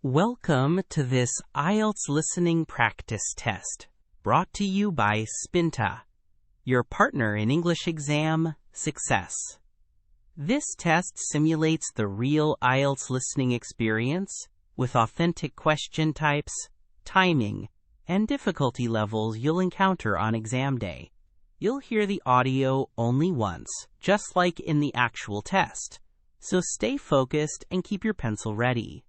Welcome to this IELTS Listening Practice Test, brought to you by Spinta, your partner in English exam success. This test simulates the real IELTS listening experience with authentic question types, timing, and difficulty levels you'll encounter on exam day. You'll hear the audio only once, just like in the actual test, so stay focused and keep your pencil ready.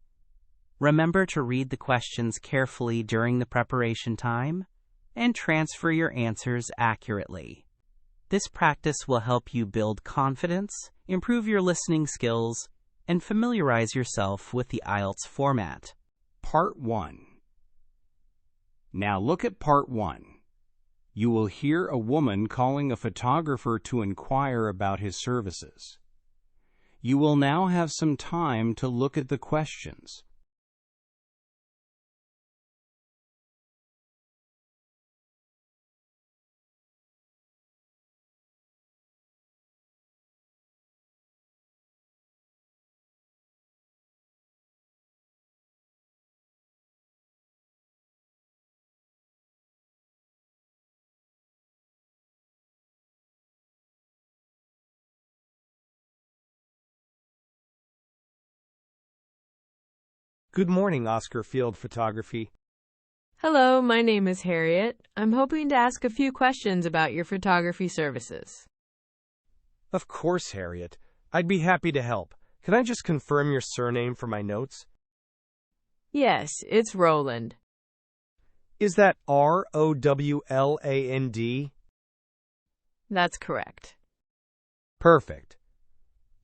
Remember to read the questions carefully during the preparation time and transfer your answers accurately. This practice will help you build confidence, improve your listening skills, and familiarize yourself with the IELTS format. Part 1. Now look at Part 1. You will hear a woman calling a photographer to inquire about his services. You will now have some time to look at the questions. Good morning, Oscar Field Photography. Hello, my name is Harriet. I'm hoping to ask a few questions about your photography services. Of course, Harriet. I'd be happy to help. Can I just confirm your surname for my notes? Yes, it's Roland. Is that Rowland? That's correct. Perfect.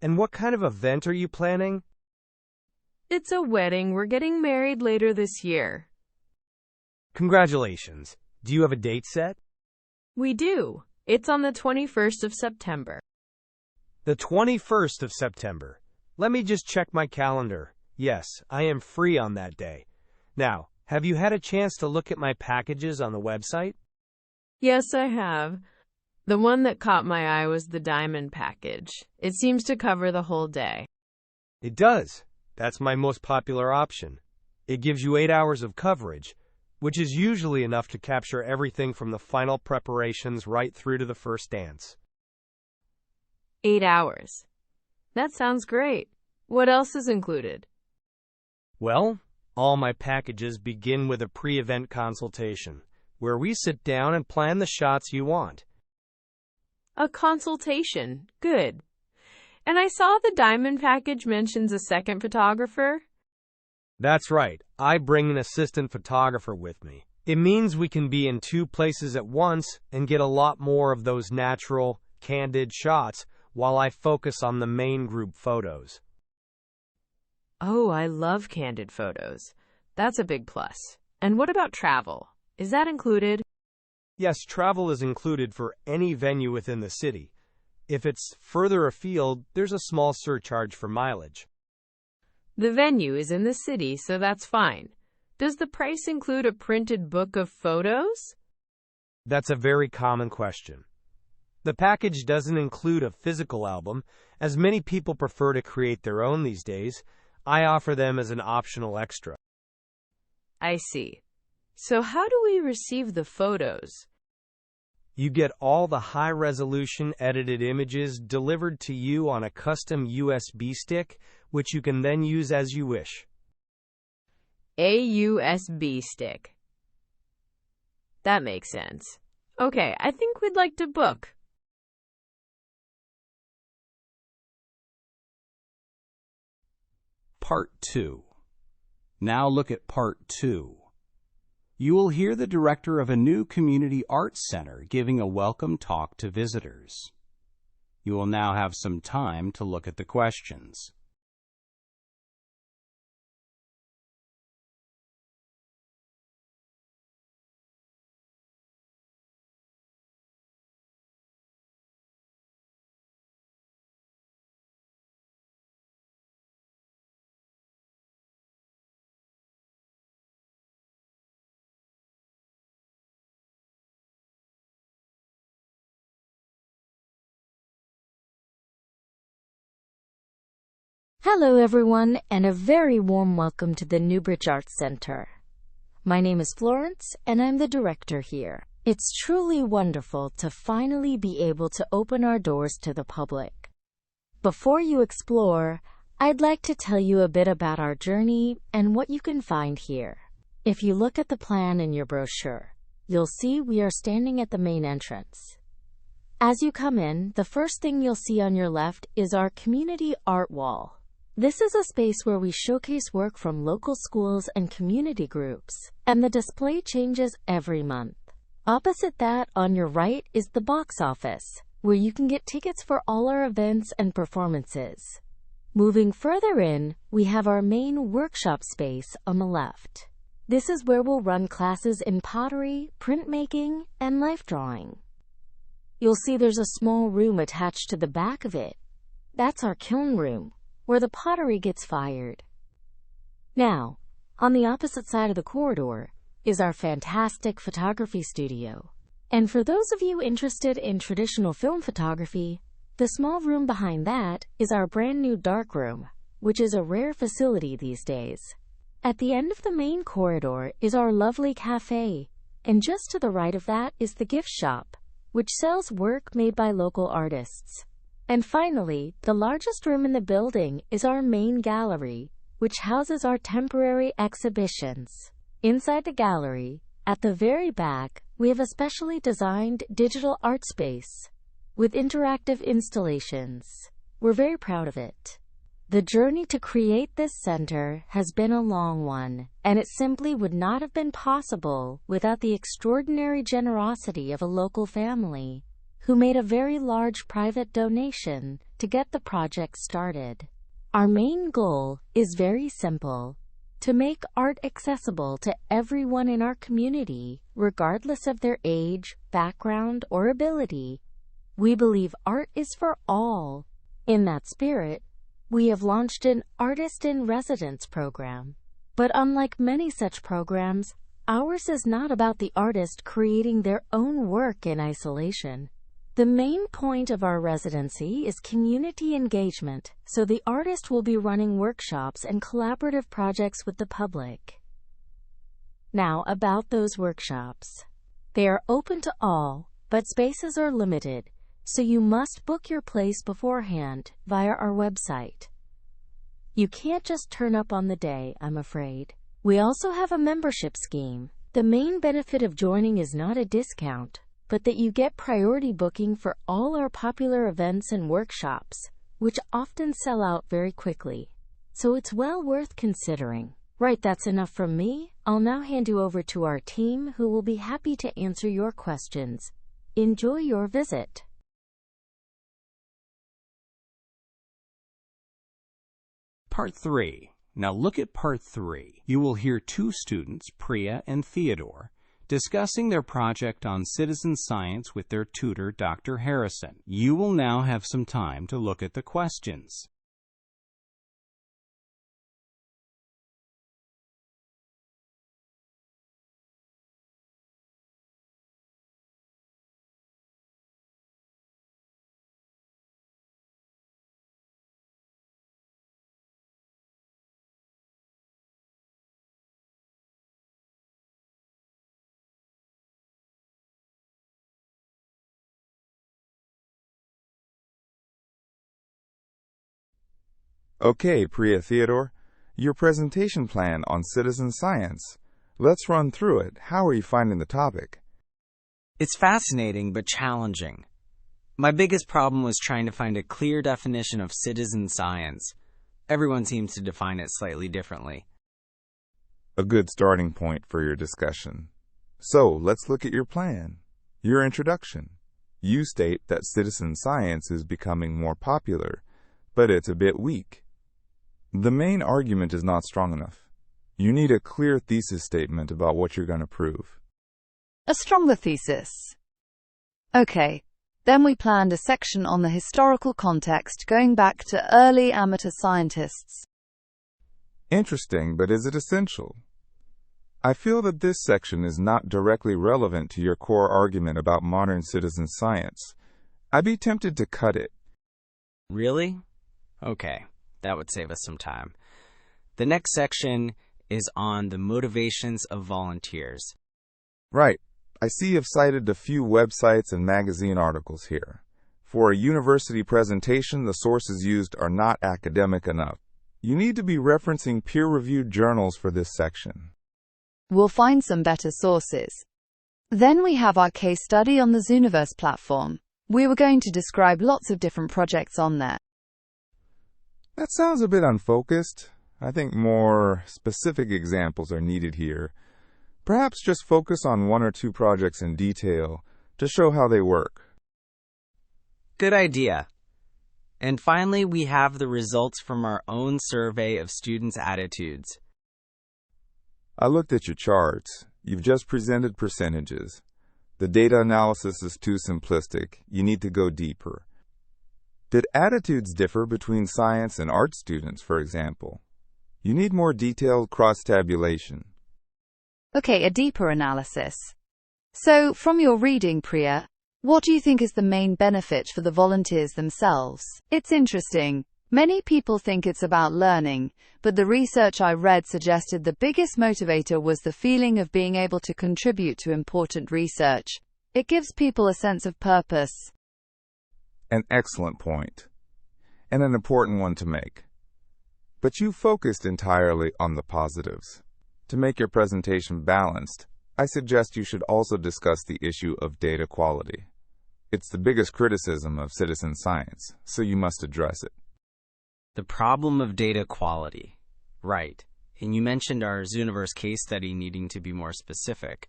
And what kind of event are you planning? It's a wedding. We're getting married later this year. Congratulations. Do you have a date set? We do. It's on the 21st of September. The 21st of September. Let me just check my calendar. Yes, I am free on that day. Now, have you had a chance to look at my packages on the website? Yes, I have. The one that caught my eye was the diamond package. It seems to cover the whole day. It does. That's my most popular option. It gives you 8 hours of coverage, which is usually enough to capture everything from the final preparations right through to the first dance. 8 hours. That sounds great. What else is included? Well, all my packages begin with a pre-event consultation, where we sit down and plan the shots you want. A consultation. Good. And I saw the diamond package mentions a second photographer. That's right. I bring an assistant photographer with me. It means we can be in 2 places at once and get a lot more of those natural, candid shots while I focus on the main group photos. Oh, I love candid photos. That's a big plus. And what about travel? Is that included? Yes, travel is included for any venue within the city. If it's further afield, there's a small surcharge for mileage. The venue is in the city, so that's fine. Does the price include a printed book of photos? That's a very common question. The package doesn't include a physical album, as many people prefer to create their own these days. I offer them as an optional extra. I see. So how do we receive the photos? You get all the high-resolution edited images delivered to you on a custom USB stick, which you can then use as you wish. A USB stick. That makes sense. Okay, I think we'd like to book. Part 2. Now look at Part 2. You will hear the director of a new community arts center giving a welcome talk to visitors. You will now have some time to look at the questions. Hello everyone, and a very warm welcome to the Newbridge Arts Center. My name is Florence, and I'm the director here. It's truly wonderful to finally be able to open our doors to the public. Before you explore, I'd like to tell you a bit about our journey and what you can find here. If you look at the plan in your brochure, you'll see we are standing at the main entrance. As you come in, the first thing you'll see on your left is our community art wall. This is a space where we showcase work from local schools and community groups, and the display changes every month. Opposite that, on your right, is the box office, where you can get tickets for all our events and performances. Moving further in, we have our main workshop space on the left. This is where we'll run classes in pottery, printmaking, and life drawing. You'll see there's a small room attached to the back of it. That's our kiln room, where the pottery gets fired. Now, on the opposite side of the corridor is our fantastic photography studio. And for those of you interested in traditional film photography, the small room behind that is our brand new darkroom, which is a rare facility these days. At the end of the main corridor is our lovely cafe, and just to the right of that is the gift shop, which sells work made by local artists. And finally, the largest room in the building is our main gallery, which houses our temporary exhibitions. Inside the gallery, at the very back, we have a specially designed digital art space with interactive installations. We're very proud of it. The journey to create this center has been a long one, and it simply would not have been possible without the extraordinary generosity of a local family who made a very large private donation to get the project started. Our main goal is very simple: to make art accessible to everyone in our community, regardless of their age, background, or ability. We believe art is for all. In that spirit, we have launched an Artist in Residence program. But unlike many such programs, ours is not about the artist creating their own work in isolation. The main point of our residency is community engagement, so the artist will be running workshops and collaborative projects with the public. Now, about those workshops. They are open to all, but spaces are limited, so you must book your place beforehand via our website. You can't just turn up on the day, I'm afraid. We also have a membership scheme. The main benefit of joining is not a discount, but that you get priority booking for all our popular events and workshops, which often sell out very quickly. So it's well worth considering. Right, that's enough from me. I'll now hand you over to our team, who will be happy to answer your questions. Enjoy your visit. Part 3. Now look at Part 3. You will hear two students, Priya and Theodore, discussing their project on citizen science with their tutor, Dr. Harrison. You will now have some time to look at the questions. Okay, Priya Theodore, your presentation plan on citizen science. Let's run through it. How are you finding the topic? It's fascinating but challenging. My biggest problem was trying to find a clear definition of citizen science. Everyone seems to define it slightly differently. A good starting point for your discussion. So, let's look at your plan. Your introduction. You state that citizen science is becoming more popular, but it's a bit weak. The main argument is not strong enough. You need a clear thesis statement about what you're going to prove. A stronger thesis. Okay, then we planned a section on the historical context going back to early amateur scientists. Interesting, but is it essential? I feel that this section is not directly relevant to your core argument about modern citizen science. I'd be tempted to cut it. Really? Okay. That would save us some time. The next section is on the motivations of volunteers. Right. I see you've cited a few websites and magazine articles here. For a university presentation, the sources used are not academic enough. You need to be referencing peer-reviewed journals for this section. We'll find some better sources. Then we have our case study on the Zooniverse platform. We were going to describe lots of different projects on there. That sounds a bit unfocused. I think more specific examples are needed here. Perhaps just focus on one or two projects in detail to show how they work. Good idea. And finally, we have the results from our own survey of students' attitudes. I looked at your charts. You've just presented percentages. The data analysis is too simplistic. You need to go deeper. Did attitudes differ between science and art students, for example? You need more detailed cross-tabulation. Okay, a deeper analysis. So, from your reading, Priya, what do you think is the main benefit for the volunteers themselves? It's interesting. Many people think it's about learning, but the research I read suggested the biggest motivator was the feeling of being able to contribute to important research. It gives people a sense of purpose. An excellent point, and an important one to make. But you focused entirely on the positives. To make your presentation balanced, I suggest you should also discuss the issue of data quality. It's the biggest criticism of citizen science, so you must address it. The problem of data quality. Right. And you mentioned our Zooniverse case study needing to be more specific.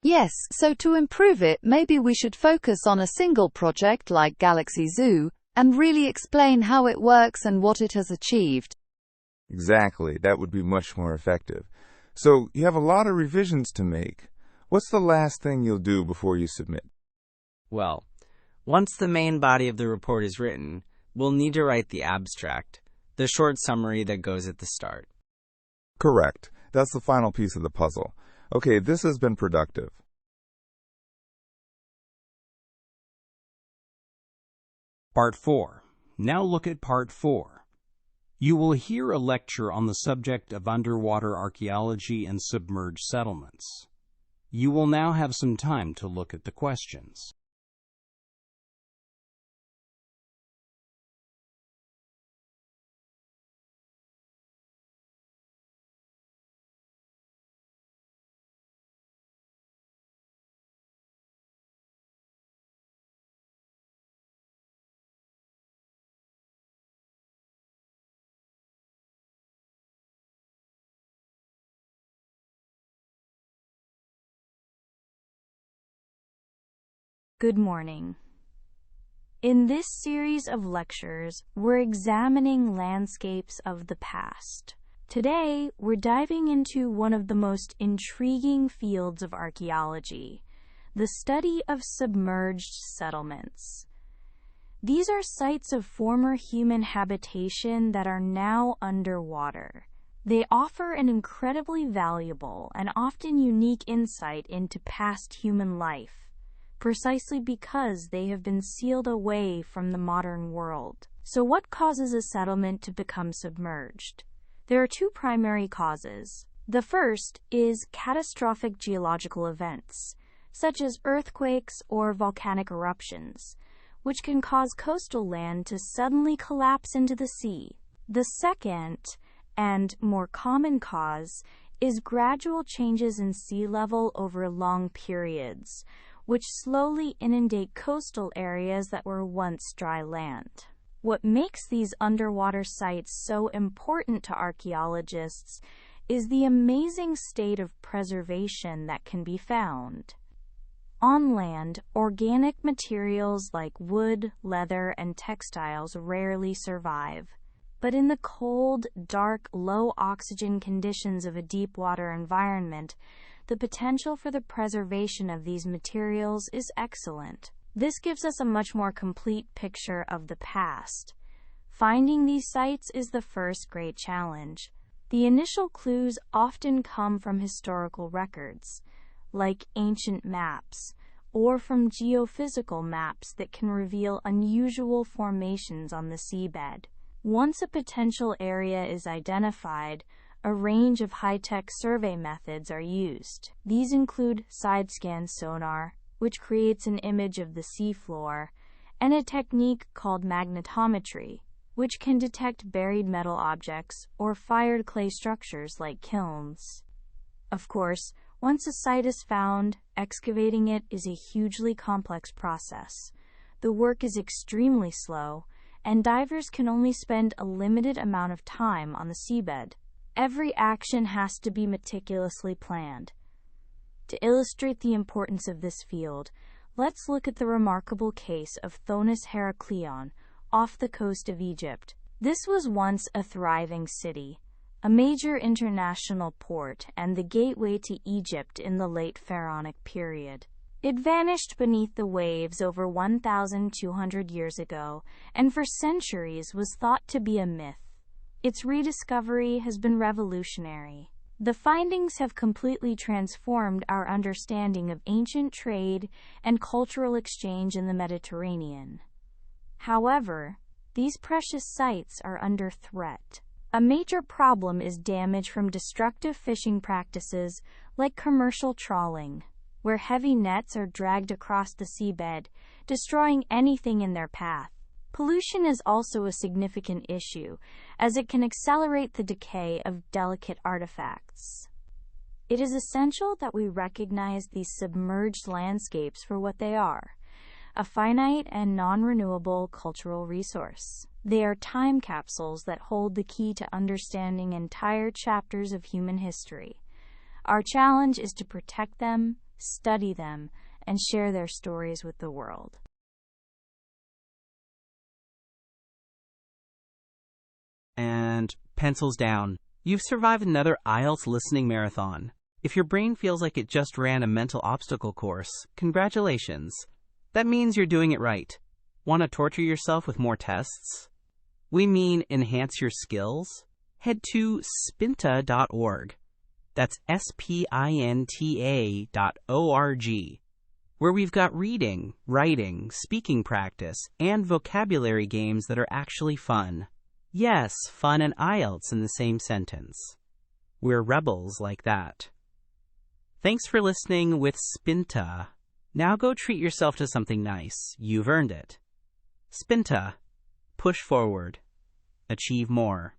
Yes, so to improve it, maybe we should focus on a single project like Galaxy Zoo, and really explain how it works and what it has achieved. Exactly, that would be much more effective. So, you have a lot of revisions to make. What's the last thing you'll do before you submit? Well, once the main body of the report is written, we'll need to write the abstract, the short summary that goes at the start. Correct. That's the final piece of the puzzle. Okay, this has been productive. Part 4. Now look at Part 4. You will hear a lecture on the subject of underwater archaeology and submerged settlements. You will now have some time to look at the questions. Good morning. In this series of lectures, we're examining landscapes of the past. Today, we're diving into one of the most intriguing fields of archaeology, the study of submerged settlements. These are sites of former human habitation that are now underwater. They offer an incredibly valuable and often unique insight into past human life, precisely because they have been sealed away from the modern world. So what causes a settlement to become submerged? There are two primary causes. The first is catastrophic geological events, such as earthquakes or volcanic eruptions, which can cause coastal land to suddenly collapse into the sea. The second, and more common cause, is gradual changes in sea level over long periods, which slowly inundate coastal areas that were once dry land. What makes these underwater sites so important to archaeologists is the amazing state of preservation that can be found. On land, organic materials like wood, leather, and textiles rarely survive. But in the cold, dark, low-oxygen conditions of a deep-water environment, the potential for the preservation of these materials is excellent. This gives us a much more complete picture of the past. Finding these sites is the first great challenge. The initial clues often come from historical records, like ancient maps, or from geophysical maps that can reveal unusual formations on the seabed. Once a potential area is identified, a range of high-tech survey methods are used. These include side-scan sonar, which creates an image of the seafloor, and a technique called magnetometry, which can detect buried metal objects or fired clay structures like kilns. Of course, once a site is found, excavating it is a hugely complex process. The work is extremely slow, and divers can only spend a limited amount of time on the seabed. Every action has to be meticulously planned. To illustrate the importance of this field, let's look at the remarkable case of Thonis Heraklion off the coast of Egypt. This was once a thriving city, a major international port, and the gateway to Egypt in the late Pharaonic period. It vanished beneath the waves over 1,200 years ago, and for centuries was thought to be a myth. Its rediscovery has been revolutionary. The findings have completely transformed our understanding of ancient trade and cultural exchange in the Mediterranean. However, these precious sites are under threat. A major problem is damage from destructive fishing practices like commercial trawling, where heavy nets are dragged across the seabed, destroying anything in their path. Pollution is also a significant issue, as it can accelerate the decay of delicate artifacts. It is essential that we recognize these submerged landscapes for what they are: a finite and non-renewable cultural resource. They are time capsules that hold the key to understanding entire chapters of human history. Our challenge is to protect them, study them, and share their stories with the world. And pencils down. You've survived another IELTS listening marathon. If your brain feels like it just ran a mental obstacle course, congratulations. That means you're doing it right. Want to torture yourself with more tests? We mean enhance your skills? Head to Spinta.org. That's Spinta.org, where we've got reading, writing, speaking practice, and vocabulary games that are actually fun. Yes, fun and IELTS in the same sentence. We're rebels like that. Thanks for listening with Spinta. Now go treat yourself to something nice. You've earned it. Spinta. Push forward. Achieve more.